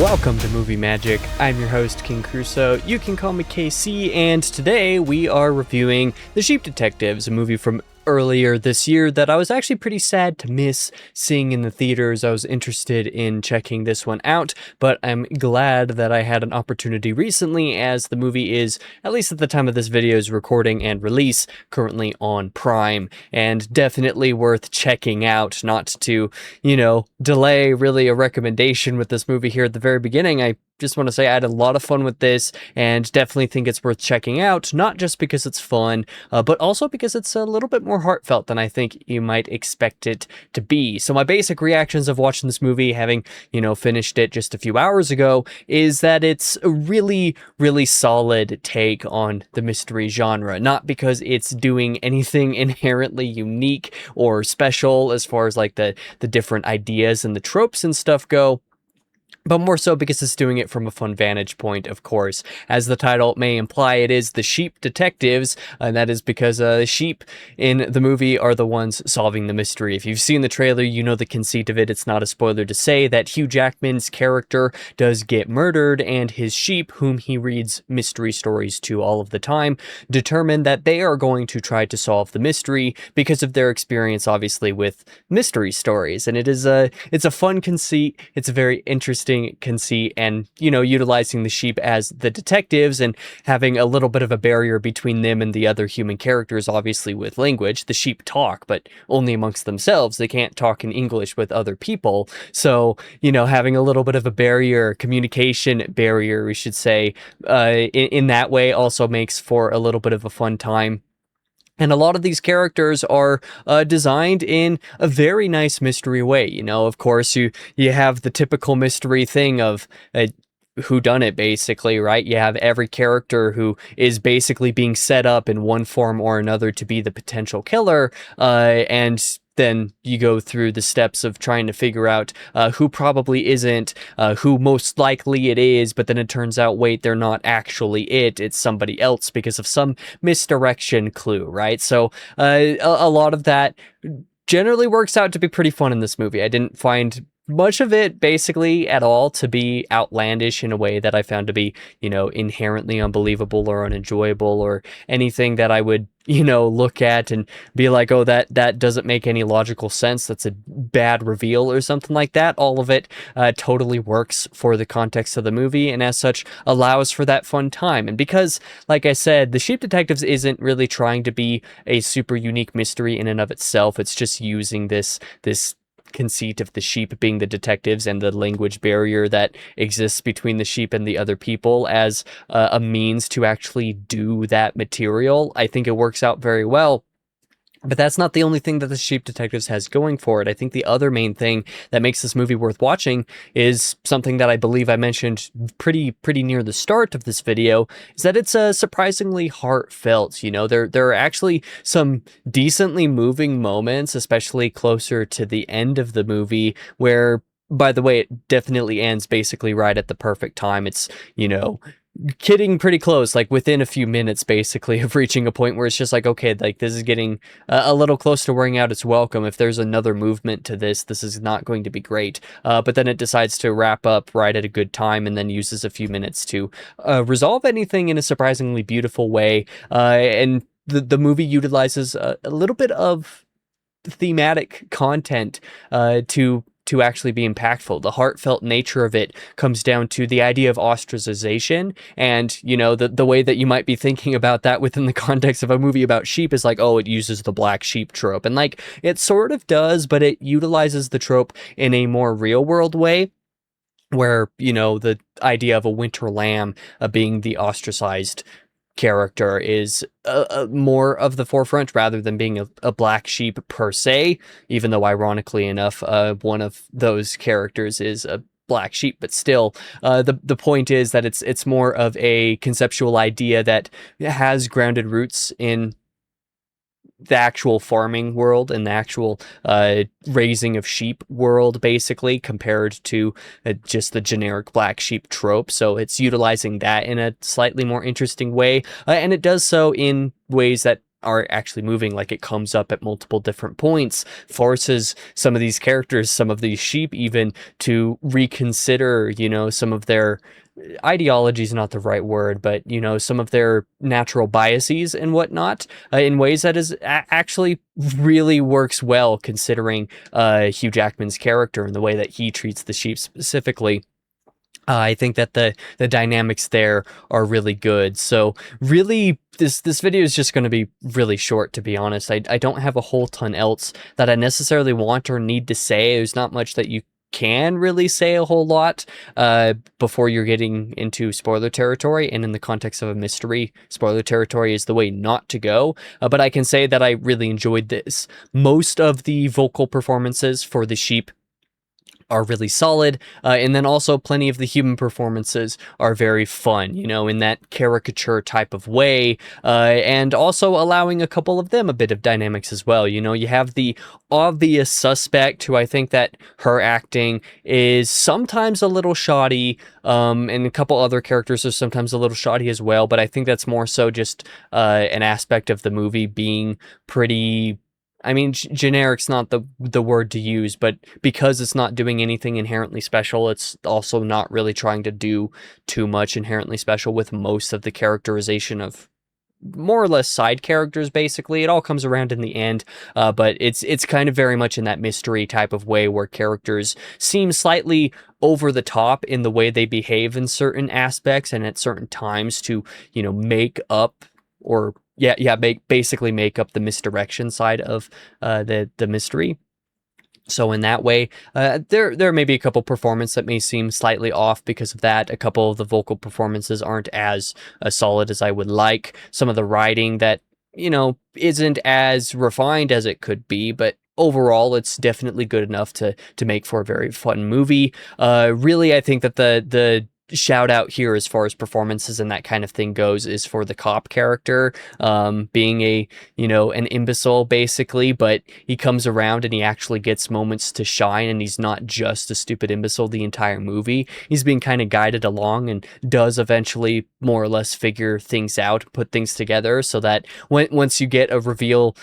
Welcome to Movie Magic. I'm your host, King Crusoe. You can call me KC, and today we are reviewing The Sheep Detectives, a movie from earlier this year that I was actually pretty sad to miss seeing in the theaters. I was interested in checking this one out, but I'm glad that I had an opportunity recently, as the movie is, at least at the time of this video's recording and release, currently on Prime, and definitely worth checking out. Not to, delay really a recommendation with this movie here at the very beginning, I just want to say I had a lot of fun with this and definitely think it's worth checking out, not just because it's fun, but also because it's a little bit more heartfelt than I think you might expect it to be. So my basic reactions of watching this movie, having, finished it just a few hours ago, is that it's a really, really solid take on the mystery genre. Not because it's doing anything inherently unique or special as far as like the different ideas and the tropes and stuff go, but more so because it's doing it from a fun vantage point, of course. As the title may imply, it is The Sheep Detectives, and that is because the sheep in the movie are the ones solving the mystery. If you've seen the trailer, you know the conceit of it. It's not a spoiler to say that Hugh Jackman's character does get murdered, and his sheep, whom he reads mystery stories to all of the time, determine that they are going to try to solve the mystery because of their experience, obviously, with mystery stories. And it's a fun conceit. It's a very interesting conceit, and utilizing the sheep as the detectives and having a little bit of a barrier between them and the other human characters. Obviously, with language, the sheep talk, but only amongst themselves. They can't talk in English with other people, so having a little bit of a barrier, communication barrier, we should say, in that way also makes for a little bit of a fun time. And a lot of these characters are designed in a very nice mystery way. Of course, you have the typical mystery thing of whodunit, basically, right? You have every character who is basically being set up in one form or another to be the potential killer, and then you go through the steps of trying to figure out who probably isn't, who most likely it is, but then it turns out, wait, they're not actually it's somebody else because of some misdirection clue, right? So a lot of that generally works out to be pretty fun in this movie. I didn't find much of it basically at all to be outlandish in a way that I found to be, inherently unbelievable or unenjoyable or anything that I would, look at and be like, oh, that doesn't make any logical sense. That's a bad reveal or something like that. All of it totally works for the context of the movie, and as such allows for that fun time. And because, like I said, The Sheep Detectives isn't really trying to be a super unique mystery in and of itself. It's just using this conceit of the sheep being the detectives and the language barrier that exists between the sheep and the other people as a means to actually do that material. I think it works out very well. But that's not the only thing that The Sheep Detectives has going for it. I think the other main thing that makes this movie worth watching is something that I believe I mentioned pretty near the start of this video, is that it's surprisingly heartfelt. There are actually some decently moving moments, especially closer to the end of the movie, where, by the way, it definitely ends basically right at the perfect time. It's, getting pretty close, like within a few minutes basically of reaching a point where it's just like, okay, like this is getting a little close to wearing out its welcome. If there's another movement to this is not going to be great. But then it decides to wrap up right at a good time and then uses a few minutes to resolve anything in a surprisingly beautiful way. And the movie utilizes a little bit of thematic content to actually be impactful. The heartfelt nature of it comes down to the idea of ostracization, and the way that you might be thinking about that within the context of a movie about sheep is like, oh, it uses the black sheep trope, and like it sort of does, but it utilizes the trope in a more real world way, where the idea of a winter lamb being the ostracized character is more of the forefront rather than being a black sheep per se, even though ironically enough one of those characters is a black sheep. But still, the point is that it's more of a conceptual idea that has grounded roots in the actual farming world and the actual raising of sheep world, basically, compared to just the generic black sheep trope. So it's utilizing that in a slightly more interesting way, and it does so in ways that aren't actually moving, like it comes up at multiple different points, forces some of these characters, some of these sheep even, to reconsider, you know, some of their ideology is not the right word, but you know, some of their natural biases and whatnot, in ways that is actually really works well, considering Hugh Jackman's character and the way that he treats the sheep specifically. I think that the dynamics there are really good. So really, this video is just going to be really short, to be honest. I don't have a whole ton else that I necessarily want or need to say. There's not much that you can really say a whole lot before you're getting into spoiler territory, and in the context of a mystery, spoiler territory is the way not to go. But I can say that I really enjoyed this. Most of the vocal performances for the sheep are really solid, and then also plenty of the human performances are very fun, you know, in that caricature type of way, and also allowing a couple of them a bit of dynamics as well. You know, you have the obvious suspect, who I think that her acting is sometimes a little shoddy, and a couple other characters are sometimes a little shoddy as well, but I think that's more so just an aspect of the movie being pretty, I mean, generic's not the word to use, but because it's not doing anything inherently special, it's also not really trying to do too much inherently special with most of the characterization of more or less side characters. Basically, it all comes around in the end, but it's kind of very much in that mystery type of way, where characters seem slightly over the top in the way they behave in certain aspects and at certain times to, you know, make up or basically make up the misdirection side of the mystery. So in that way, there may be a couple performances that may seem slightly off because of that. A couple of the vocal performances aren't as solid as I would like. Some of the writing that, you know, isn't as refined as it could be, but overall, it's definitely good enough to make for a very fun movie. Really, I think that the shout out here as far as performances and that kind of thing goes is for the cop character, being a, you know, an imbecile basically, but he comes around and he actually gets moments to shine, and he's not just a stupid imbecile the entire movie. He's being kind of guided along and does eventually more or less figure things out, put things together, so that once you get a reveal,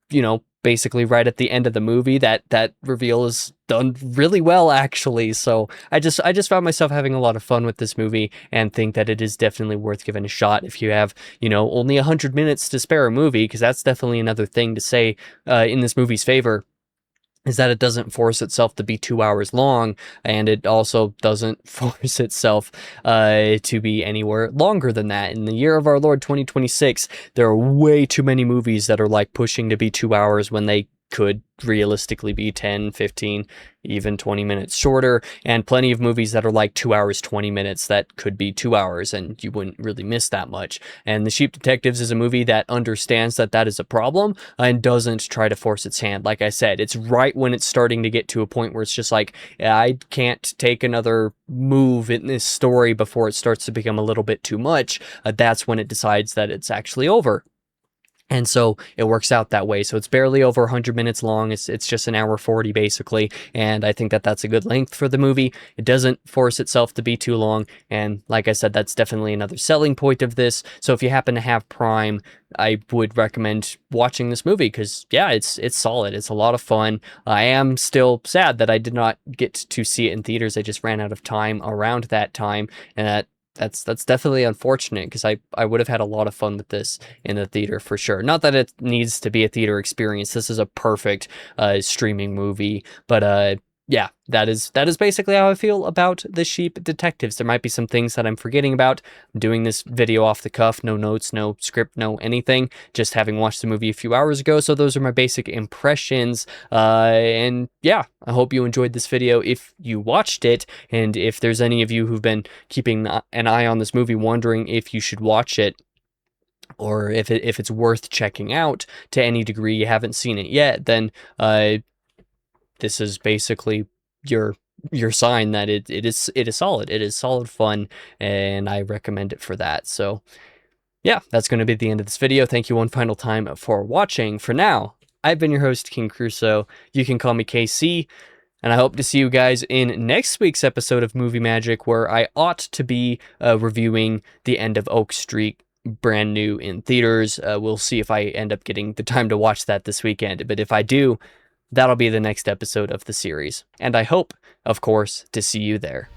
you know, basically right at the end of the movie, that reveal is done really well, actually. So I just found myself having a lot of fun with this movie, and think that it is definitely worth giving a shot if you have, you know, only 100 minutes to spare a movie, because that's definitely another thing to say in this movie's favor, is that it doesn't force itself to be 2 hours long, and it also doesn't force itself to be anywhere longer than that. In the year of our Lord 2026, there are way too many movies that are like pushing to be 2 hours when they could realistically be 10, 15, even 20 minutes shorter, and plenty of movies that are like 2 hours, 20 minutes that could be 2 hours, and you wouldn't really miss that much. And The Sheep Detectives is a movie that understands that that is a problem and doesn't try to force its hand. Like I said, it's right when it's starting to get to a point where it's just like, I can't take another move in this story before it starts to become a little bit too much. That's when it decides that it's actually over. And so it works out that way. So it's barely over 100 minutes long. It's just an hour 40 basically. And I think that that's a good length for the movie. It doesn't force itself to be too long. And like I said, that's definitely another selling point of this. So if you happen to have Prime, I would recommend watching this movie, because yeah, it's solid. It's a lot of fun. I am still sad that I did not get to see it in theaters. I just ran out of time around that time, and that's definitely unfortunate, because I would have had a lot of fun with this in the theater for sure. Not that it needs to be a theater experience. This is a perfect streaming movie, but yeah, that is basically how I feel about The Sheep Detectives. There might be some things that I'm forgetting about. I'm doing this video off the cuff, no notes, no script, no anything, just having watched the movie a few hours ago. So those are my basic impressions. And yeah, I hope you enjoyed this video if you watched it. And if there's any of you who've been keeping an eye on this movie, wondering if you should watch it, or if it's worth checking out to any degree, you haven't seen it yet, then this is basically your sign that it is solid. It is solid fun, and I recommend it for that. So yeah, that's going to be the end of this video. Thank you one final time for watching. For now, I've been your host, King Crusoe. You can call me KC, and I hope to see you guys in next week's episode of Movie Magic, where I ought to be reviewing The End of Oak Street brand new in theaters. We'll see if I end up getting the time to watch that this weekend, but if I do, that'll be the next episode of the series. And I hope, of course, to see you there.